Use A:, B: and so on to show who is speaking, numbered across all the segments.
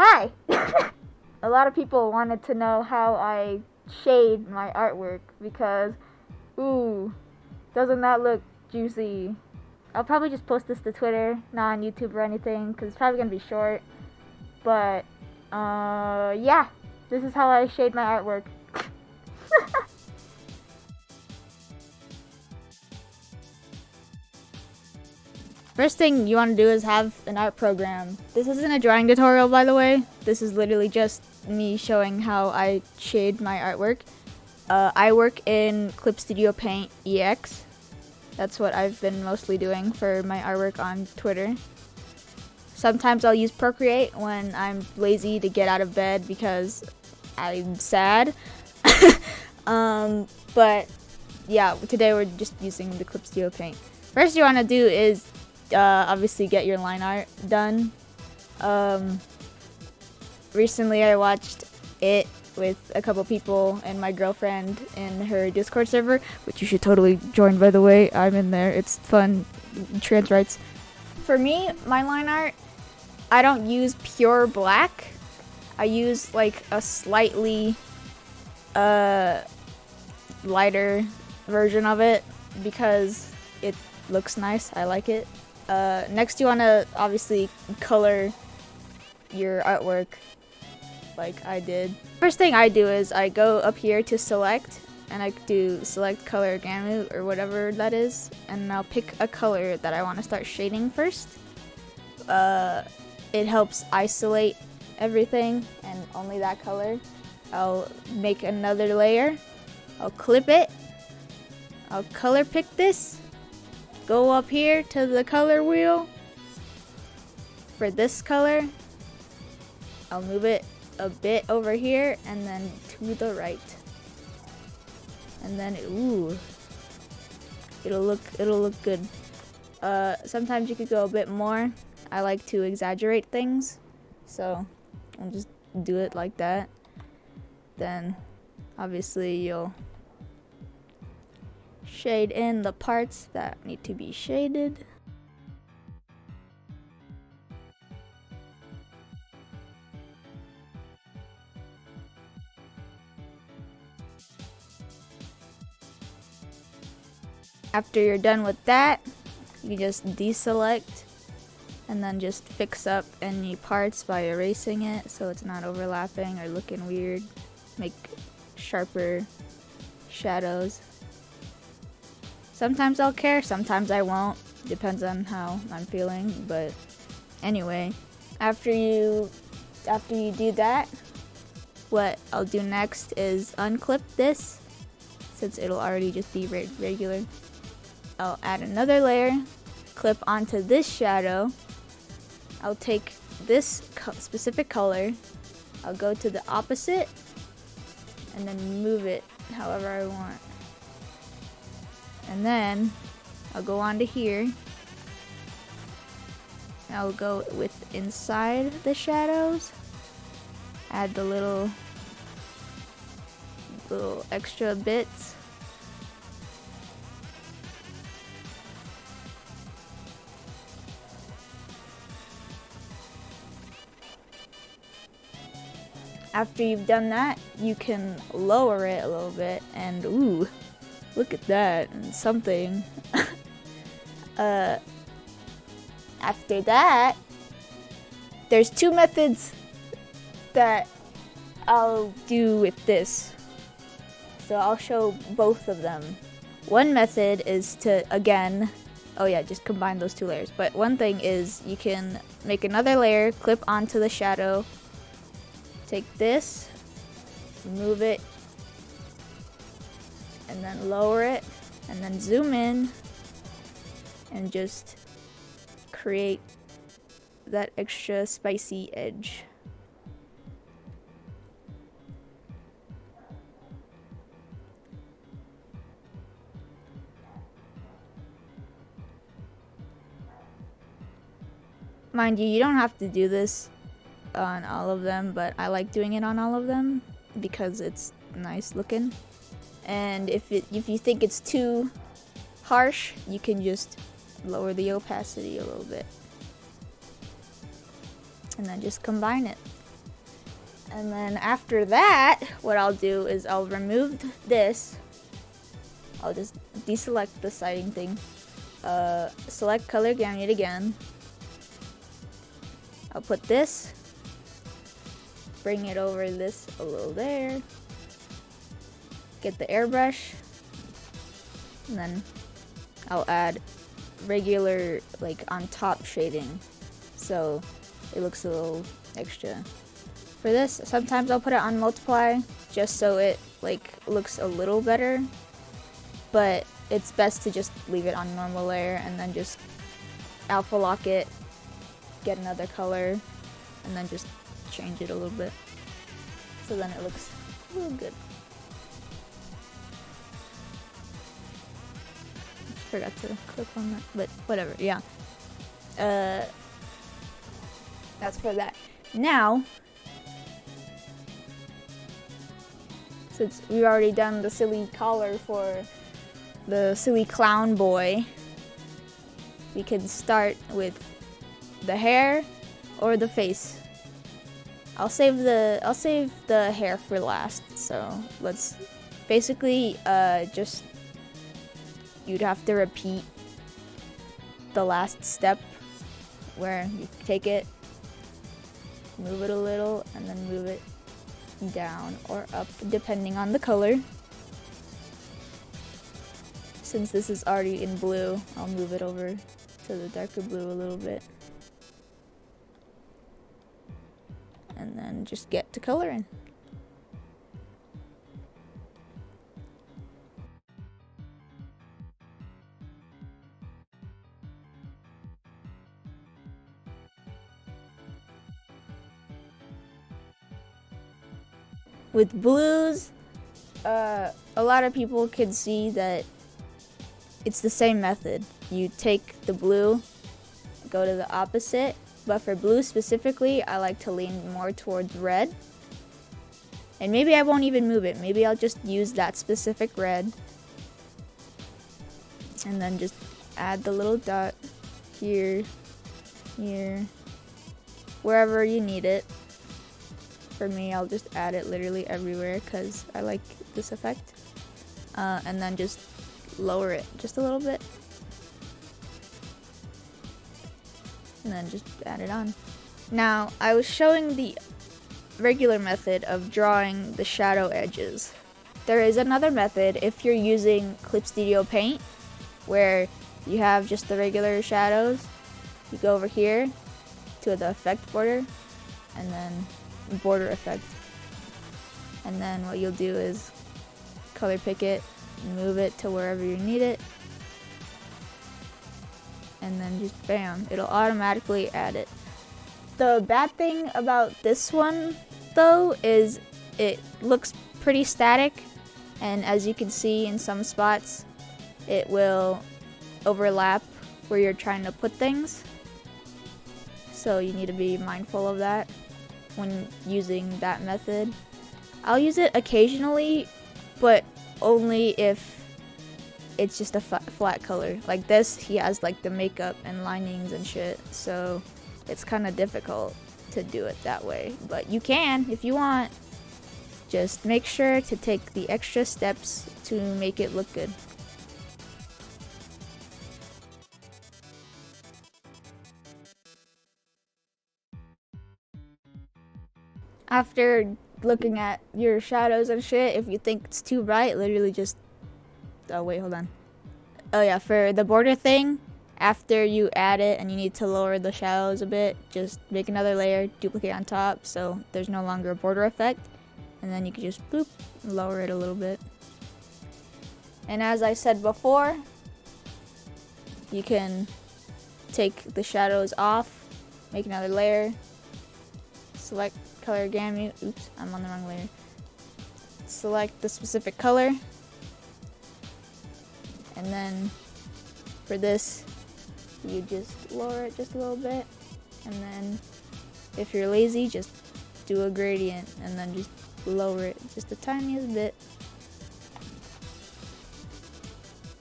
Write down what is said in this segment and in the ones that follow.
A: Hi! A lot of people wanted to know how I shade my artwork because, ooh, doesn't that look juicy? I'll probably just post this to Twitter, not on YouTube or anything, because it's probably going to be short. But, yeah, this is how I shade my artwork. First thing you want to do is have an art program. This isn't a drawing tutorial, by the way. This is literally just me showing how I shade my artwork. I work in Clip Studio Paint EX. That's what I've been mostly doing for my artwork on Twitter. Sometimes I'll use Procreate when I'm lazy to get out of bed because I'm sad. But yeah, today we're just using the Clip Studio Paint. First you want to do is obviously get your line art done. Recently I watched it with a couple people and my girlfriend in her Discord server, which you should totally join, by the way. I'm in there. It's fun. Trans rights. For me, my line art, I don't use pure black. I use like a slightly lighter version of it because it looks nice. I like it. Next you want to obviously color your artwork like I did. First thing I do is I go up here to select and I do select color gamut or whatever that is, and I'll pick a color that I want to start shading first. It helps isolate everything and only that color. I'll make another layer. I'll clip it. I'll color pick this. Go up here to the color wheel. For this color, I'll move it a bit over here and then to the right. And then ooh, it'll look good. Sometimes you could go a bit more. I like to exaggerate things, so I'll just do it like that. Then obviously you'll shade in the parts that need to be shaded. After you're done with that, you just deselect and then just fix up any parts by erasing it so it's not overlapping or looking weird. Make sharper shadows. Sometimes I'll care, sometimes I won't. Depends on how I'm feeling, but anyway, after you do that, what I'll do next is unclip this since it'll already just be regular. I'll add another layer, clip onto this shadow. I'll take this specific color, I'll go to the opposite, and then move it however I want. And then I'll go on to here. I'll go with inside the shadows, add the little extra bits. After you've done that, you can lower it a little bit, and ooh, look at that, and something. After that, there's two methods that I'll do with this. So I'll show both of them. One method is to, again, oh yeah, just combine those two layers. But one thing is you can make another layer, clip onto the shadow, take this, move it, and then lower it, and then zoom in, and just create that extra spicy edge. Mind you, you don't have to do this on all of them, but I like doing it on all of them because it's nice looking. And if you think it's too harsh, you can just lower the opacity a little bit and then just combine it. And then after that, what I'll do is I'll remove this. I'll just deselect the siding thing. Select color gamut again. I'll put this. Bring it over this a little there. Get the airbrush. And then I'll add regular, like, on top shading. So it looks a little extra. For this, sometimes I'll put it on multiply just so it like looks a little better, but it's best to just leave it on normal layer and then just alpha lock it, get another color, and then just change it a little bit so then it looks a little good. Forgot to click on that, but whatever. Yeah, that's for that. Now, since we've already done the silly collar for the silly clown boy, we can start with the hair or the face. I'll save the hair for last. So let's basically just, you'd have to repeat the last step where you take it, move it a little, and then move it down or up depending on the color. Since this is already in blue, I'll move it over to the darker blue a little bit. And then just get to coloring. With blues, a lot of people can see that it's the same method. You take the blue, go to the opposite, but for blue specifically, I like to lean more towards red. And maybe I won't even move it. Maybe I'll just use that specific red. And then just add the little dot here, here, wherever you need it. For me, I'll just add it literally everywhere because I like this effect. And then just lower it just a little bit. And then just add it on. Now, I was showing the regular method of drawing the shadow edges. There is another method if you're using Clip Studio Paint, where you have just the regular shadows. You go over here to the effect border, and then border effect. And then what you'll do is color pick it, move it to wherever you need it, and then just bam, it'll automatically add it. The bad thing about this one though is it looks pretty static, and as you can see in some spots it will overlap where you're trying to put things, so you need to be mindful of that when using that method. I'll use it occasionally, but only if it's just a flat color. Like this, he has like the makeup and linings and shit, so it's kind of difficult to do it that way. But you can if you want. Just make sure to take the extra steps to make it look good. After looking at your shadows and shit, if you think it's too bright, literally just, oh wait, hold on. Oh yeah, for the border thing, after you add it and you need to lower the shadows a bit, just make another layer, duplicate on top, so there's no longer a border effect, and then you can just boop, lower it a little bit. And as I said before, you can take the shadows off, make another layer, select color gamut, oops, I'm on the wrong layer. Select the specific color, and then for this, you just lower it just a little bit, and then if you're lazy, just do a gradient, and then just lower it just the tiniest bit.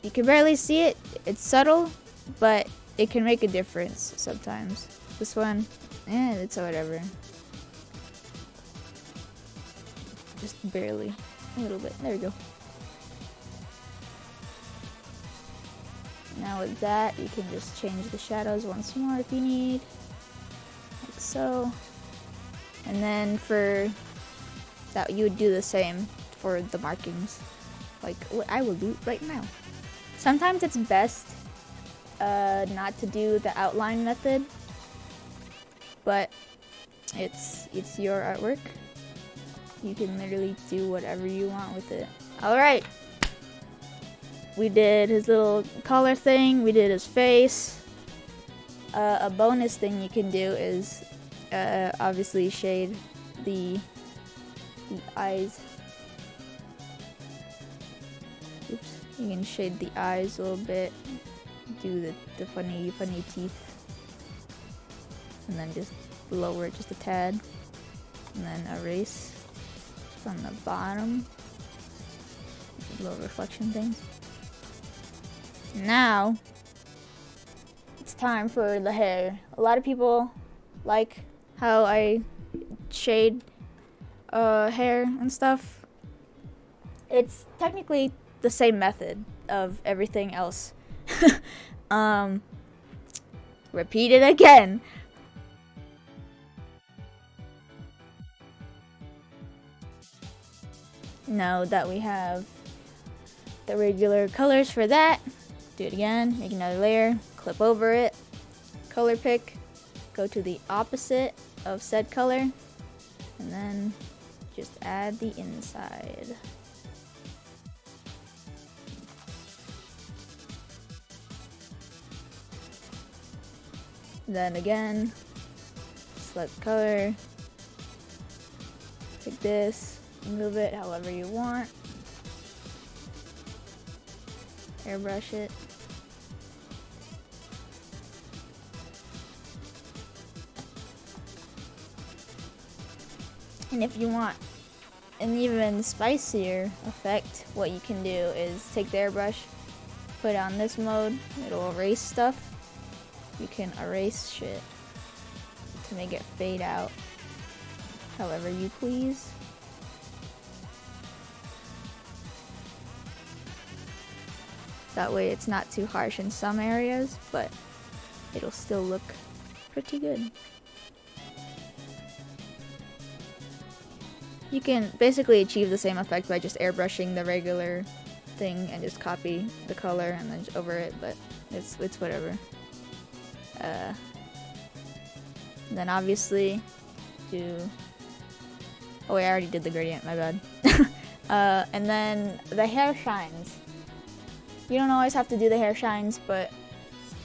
A: You can barely see it, it's subtle, but it can make a difference sometimes. This one, it's whatever. just barely, a little bit. There we go. Now with that, you can just change the shadows once more if you need, like so. And then for that, you would do the same for the markings, like what I will do right now. Sometimes it's best not to do the outline method, but it's your artwork. You can literally do whatever you want with it. Alright, we did his little collar thing, we did his face. A bonus thing you can do is obviously shade the eyes. Oops, you can shade the eyes a little bit, do the funny teeth, and then just lower it just a tad, and then erase from the bottom, little reflection things. Now it's time for the hair. A lot of people like how I shade hair and stuff. It's technically the same method of everything else. Repeat it again. Now that we have the regular colors for that, do it again, make another layer, clip over it, color pick, go to the opposite of said color, and then just add the inside. Then again, select color, take this, move it however you want, airbrush it. And if you want an even spicier effect, what you can do is take the airbrush, put it on this mode, it'll erase stuff. You can erase shit to make it fade out however you please. That way it's not too harsh in some areas, but it'll still look pretty good. You can basically achieve the same effect by just airbrushing the regular thing and just copy the color and then over it, but it's whatever. Then obviously do, oh wait, I already did the gradient, my bad. And then the hair shines. You don't always have to do the hair shines, but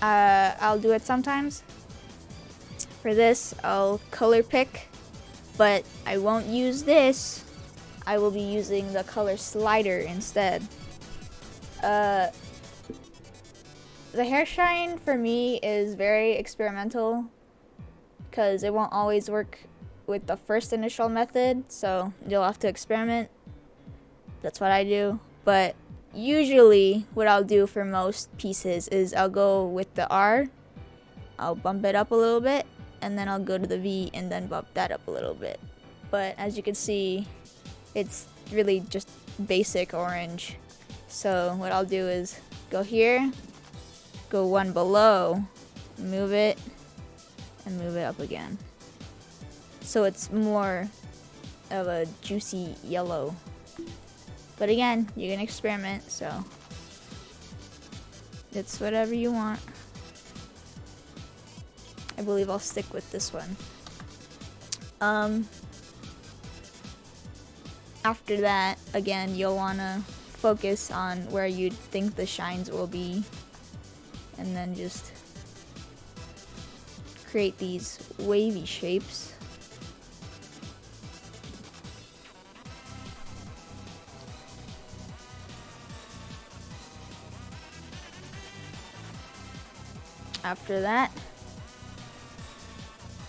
A: I'll do it sometimes. For this, I'll color pick, but I won't use this. I will be using the color slider instead. The hair shine for me is very experimental because it won't always work with the first initial method, so you'll have to experiment. That's what I do. But usually what I'll do for most pieces is I'll go with the R, I'll bump it up a little bit, and then I'll go to the V and then bump that up a little bit. But as you can see, it's really just basic orange. So what I'll do is go here, go one below, move it, and move it up again. So it's more of a juicy yellow. But again, you can experiment, so it's whatever you want. I believe I'll stick with this one. After that, again, you'll want to focus on where you think the shines will be, and then just create these wavy shapes. After that,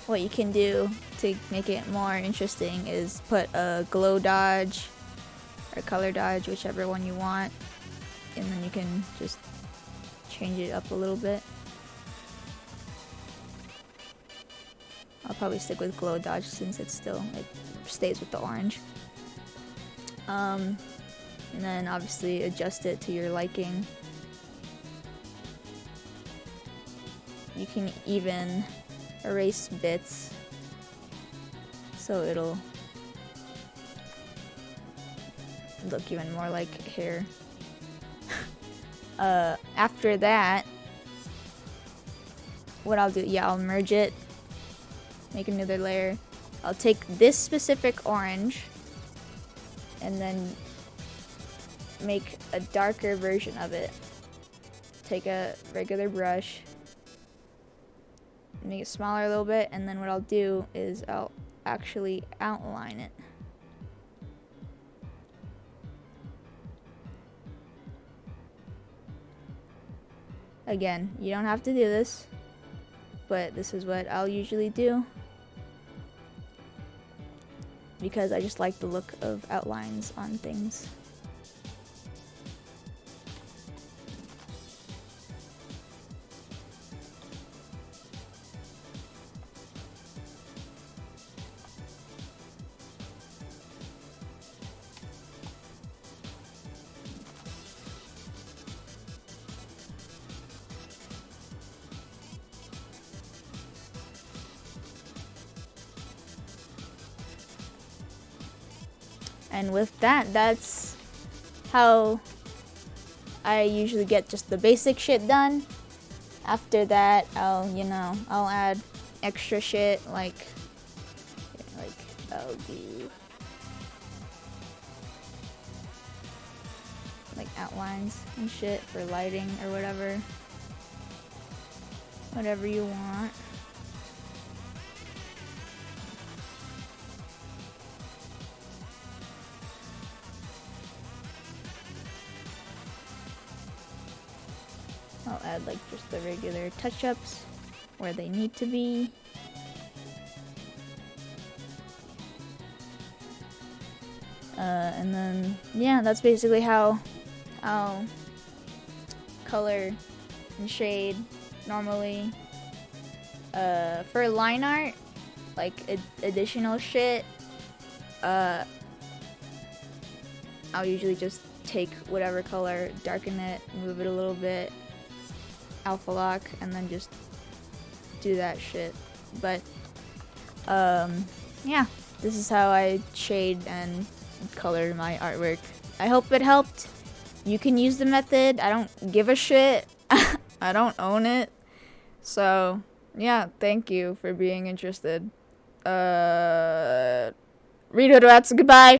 A: what you can do to make it more interesting is put a glow dodge or color dodge, whichever one you want, and then you can just change it up a little bit. I'll probably stick with glow dodge since it stays with the orange. And then obviously adjust it to your liking. You can even erase bits so it'll look even more like hair. After that, what I'll do, I'll merge it, make another layer. I'll take this specific orange and then make a darker version of it. Take a regular brush, make it smaller a little bit, and then what I'll do is I'll actually outline it. Again, you don't have to do this, but this is what I'll usually do because I just like the look of outlines on things. And with that, that's how I usually get just the basic shit done. After that, I'll add extra shit like I'll do like outlines and shit for lighting or whatever you want. I'll add like just the regular touch-ups where they need to be. And then, yeah, that's basically how I'll color and shade normally. For line art, like additional shit, I'll usually just take whatever color, darken it, move it a little bit, alpha lock, and then just do that shit. But yeah, this is how I shade and color my artwork. I hope it helped. You can use the method. I don't give a shit. I don't own it. So yeah, thank you for being interested. Read Hoodwats, goodbye.